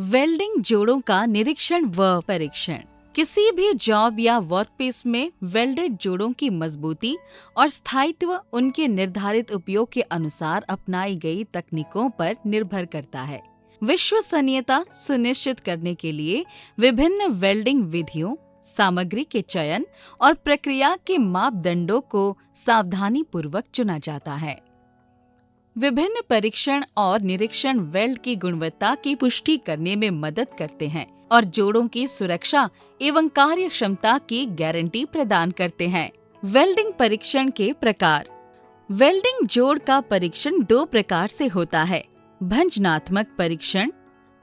Welding जोड़ों का निरीक्षण व परीक्षण। किसी भी जॉब या वर्कप्लेस में वेल्डेड जोड़ों की मजबूती और स्थायित्व उनके निर्धारित उपयोग के अनुसार अपनाई गई तकनीकों पर निर्भर करता है। विश्वसनीयता सुनिश्चित करने के लिए विभिन्न वेल्डिंग विधियों, सामग्री के चयन और प्रक्रिया के मापदंडों को सावधानी पूर्वक चुना जाता है। विभिन्न परीक्षण और निरीक्षण वेल्ड की गुणवत्ता की पुष्टि करने में मदद करते हैं और जोड़ों की सुरक्षा एवं कार्य क्षमता की गारंटी प्रदान करते हैं। वेल्डिंग परीक्षण के प्रकार। वेल्डिंग जोड़ का परीक्षण दो प्रकार से होता है, भंजनात्मक परीक्षण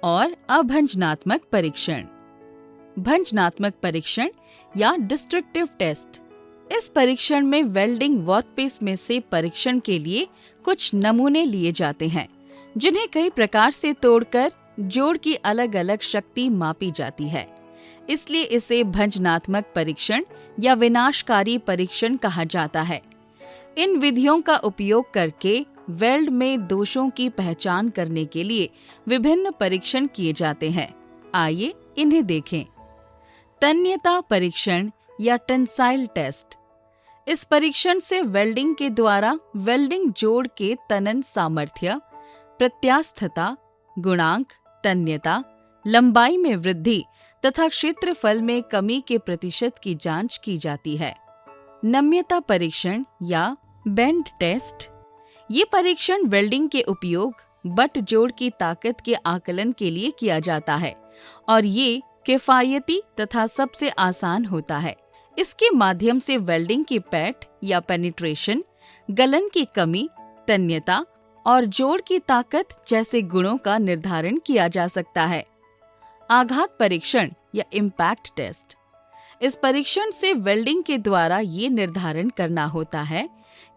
और अभंजनात्मक परीक्षण। भंजनात्मक परीक्षण या डिस्ट्रक्टिव टेस्ट। इस परीक्षण में वेल्डिंग वर्कपीस में से परीक्षण के लिए कुछ नमूने लिए जाते हैं, जिन्हें कई प्रकार से तोड़कर जोड़ की अलग अलग शक्ति मापी जाती है। इसलिए इसे भंजनात्मक परीक्षण या विनाशकारी परीक्षण कहा जाता है। इन विधियों का उपयोग करके वेल्ड में दोषों की पहचान करने के लिए विभिन्न परीक्षण किए जाते हैं। आइए इन्हें देखें। तन्यता परीक्षण या टेंसाइल टेस्ट। इस परीक्षण से वेल्डिंग के द्वारा वेल्डिंग जोड़ के तनन सामर्थ्य, प्रत्यास्थता, गुणांक, तन्यता, लंबाई में वृद्धि तथा क्षेत्रफल में कमी के प्रतिशत की जांच की जाती है। नम्यता परीक्षण या बेंड टेस्ट। ये परीक्षण वेल्डिंग के उपयोग बट जोड़ की ताकत के आकलन के लिए किया जाता है और ये किफायती तथा सबसे आसान होता है। इसके माध्यम से वेल्डिंग की पैठ या पेनिट्रेशन, गलन की कमी, तन्यता और जोड़ की ताकत जैसे गुणों का निर्धारण किया जा सकता है। आघात परीक्षण या इम्पैक्ट टेस्ट। इस परीक्षण से वेल्डिंग के द्वारा ये निर्धारण करना होता है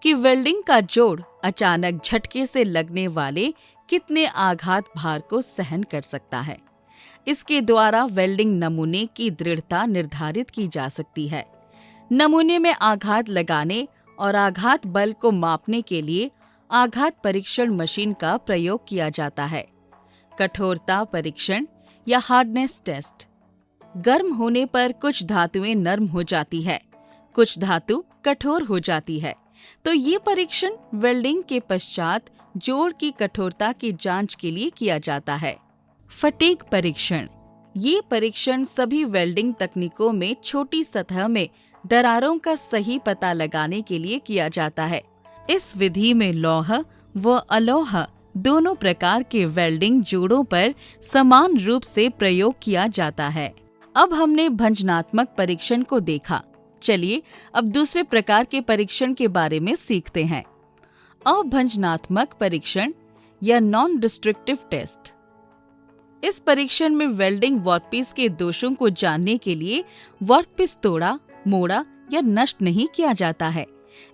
कि वेल्डिंग का जोड़ अचानक झटके से लगने वाले कितने आघात भार को सहन कर सकता है। इसके द्वारा वेल्डिंग नमूने की दृढ़ता निर्धारित की जा सकती है। नमूने में आघात लगाने और आघात बल को मापने के लिए आघात परीक्षण मशीन का प्रयोग किया जाता है। कठोरता परीक्षण या हार्डनेस टेस्ट। गर्म होने पर कुछ धातुएं नरम हो जाती है, कुछ धातु कठोर हो जाती है, तो ये परीक्षण वेल्डिंग के पश्चात जोड़ की कठोरता की जांच के लिए किया जाता है। फटीग परीक्षण। ये परीक्षण सभी वेल्डिंग तकनीकों में छोटी सतह में दरारों का सही पता लगाने के लिए किया जाता है। इस विधि में लौह व अलोह दोनों प्रकार के वेल्डिंग जोड़ों पर समान रूप से प्रयोग किया जाता है। अब हमने भंजनात्मक परीक्षण को देखा। चलिए अब दूसरे प्रकार के परीक्षण के बारे में सीखते हैं। अभंजनात्मक परीक्षण या नॉन डिस्ट्रक्टिव टेस्ट। इस परीक्षण में वेल्डिंग वर्कपीस के दोषों को जानने के लिए वर्कपीस तोड़ा, मोड़ा या नष्ट नहीं किया जाता है,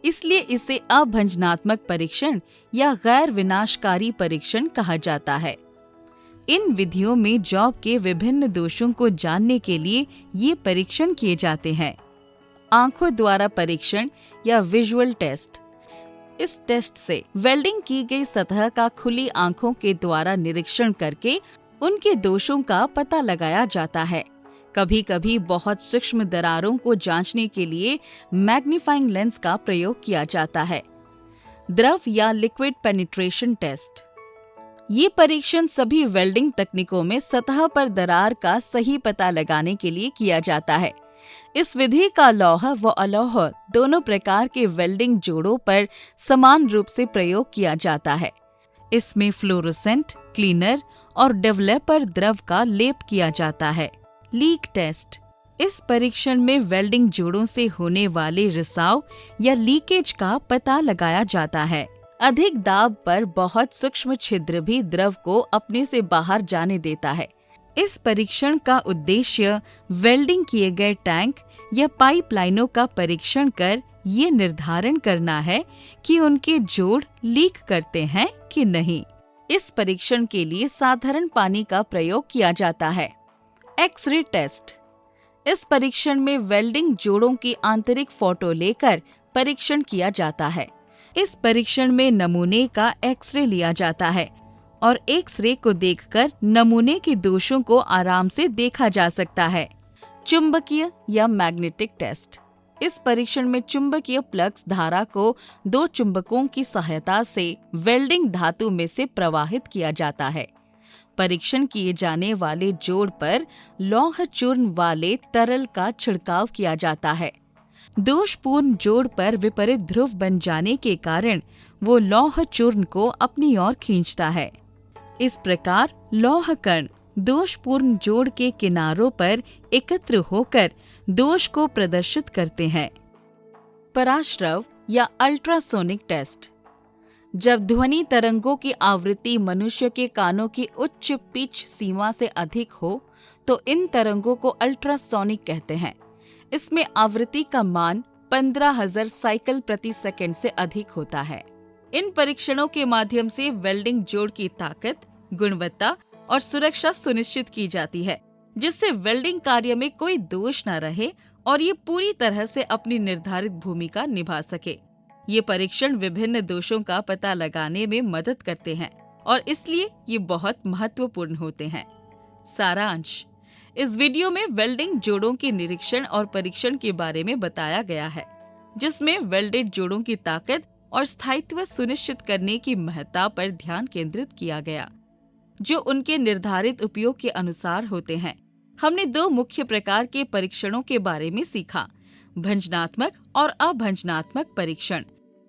इसलिए इसे अभंजनात्मक परीक्षण या गैर विनाशकारी परीक्षण कहा जाता है। इन विधियों में जॉब के विभिन्न दोषों को जानने के लिए ये परीक्षण किए जाते हैं। आंखों द्वारा परीक्षण या विजुअल टेस्ट। इस टेस्ट से वेल्डिंग की गई सतह का खुली आंखों के द्वारा निरीक्षण करके उनके दोषों का पता लगाया जाता है। कभी कभी बहुत सूक्ष्म दरारों को जांचने के लिए मैग्नीफाइंग लेंस का प्रयोग किया जाता है। द्रव या लिक्विड पेनिट्रेशन टेस्ट। ये परीक्षण सभी वेल्डिंग तकनीकों में सतह पर दरार का सही पता लगाने के लिए किया जाता है। इस विधि का लौह व अलोह दोनों प्रकार के वेल्डिंग जोड़ों पर समान रूप से प्रयोग किया जाता है। इसमें फ्लोरोसेंट, क्लीनर और डेवलपर द्रव का लेप किया जाता है। Leak test. इस परीक्षण में वेल्डिंग जोड़ों से होने वाले रिसाव या लीकेज का पता लगाया जाता है। अधिक दाब पर बहुत सूक्ष्म छिद्र भी द्रव को अपने से बाहर जाने देता है। इस परीक्षण का उद्देश्य वेल्डिंग किए गए टैंक या पाइपलाइनों का परीक्षण कर ये निर्धारण करना है कि उनके जोड़ लीक करते हैं कि नहीं। इस परीक्षण के लिए साधारण पानी का प्रयोग किया जाता है। X ray test. इस परीक्षण में वेल्डिंग जोड़ों की आंतरिक फोटो लेकर परीक्षण किया जाता है। इस परीक्षण में नमूने का एक्सरे लिया जाता है और एक्स-रे को देखकर नमूने के दोषों को आराम से देखा जा सकता है। चुंबकीय या मैग्नेटिक टेस्ट। इस परीक्षण में चुंबकीय फ्लक्स धारा को दो चुंबकों की सहायता से वेल्डिंग धातु में से प्रवाहित किया जाता है। परीक्षण किए जाने वाले जोड़ पर लौह चूर्ण वाले तरल का छिड़काव किया जाता है। दोषपूर्ण जोड़ पर विपरीत ध्रुव बन जाने के कारण वो लौह चूर्ण को अपनी ओर खींचता है। इस प्रकार लौह कण दोषपूर्ण जोड़ के किनारों पर एकत्र होकर दोष को प्रदर्शित करते हैं। पराश्रव या अल्ट्रासोनिक टेस्ट। जब ध्वनि तरंगों की आवृत्ति मनुष्य के कानों की उच्च पिच सीमा से अधिक हो तो इन तरंगों को अल्ट्रासोनिक कहते हैं। इसमें आवृत्ति का मान 15,000 साइकिल प्रति सेकंड से अधिक होता है। इन परीक्षणों के माध्यम से वेल्डिंग जोड़ की ताकत, गुणवत्ता और सुरक्षा सुनिश्चित की जाती है, जिससे वेल्डिंग कार्य में कोई दोष न रहे और ये पूरी तरह से अपनी निर्धारित भूमिका निभा सके। ये परीक्षण विभिन्न दोषों का पता लगाने में मदद करते हैं और इसलिए ये बहुत महत्वपूर्ण होते हैं। सारांश। इस वीडियो में वेल्डिंग जोड़ों के निरीक्षण और परीक्षण के बारे में बताया गया है, जिसमें वेल्डेड जोड़ों की ताकत और स्थायित्व सुनिश्चित करने की महत्ता पर ध्यान केंद्रित किया गया, जो उनके निर्धारित उपयोग के अनुसार होते हैं। हमने दो मुख्य प्रकार के परीक्षणों के बारे में सीखा: भंजनात्मक और अभंजनात्मक परीक्षण।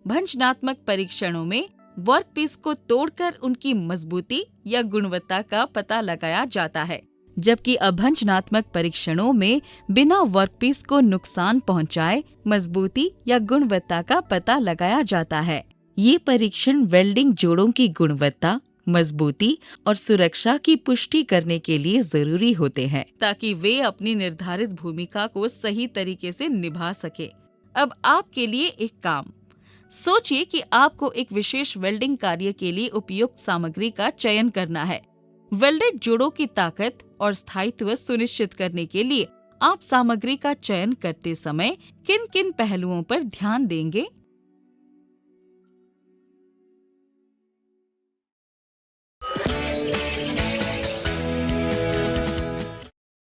भंजनात्मक परीक्षणों में वर्कपीस को तोड़कर उनकी मजबूती या गुणवत्ता का पता लगाया जाता है, जबकि अभंजनात्मक परीक्षणों में बिना वर्कपीस को नुकसान पहुंचाए मजबूती या गुणवत्ता का पता लगाया जाता है। ये परीक्षण वेल्डिंग जोड़ों की गुणवत्ता, मजबूती और सुरक्षा की पुष्टि करने के लिए जरूरी होते हैं, ताकि वे अपनी निर्धारित भूमिका को सही तरीके से निभा सके। अब आपके लिए एक काम। सोचिए कि आपको एक विशेष वेल्डिंग कार्य के लिए उपयुक्त सामग्री का चयन करना है। वेल्डेड जोड़ों की ताकत और स्थायित्व सुनिश्चित करने के लिए आप सामग्री का चयन करते समय किन किन पहलुओं पर ध्यान देंगे?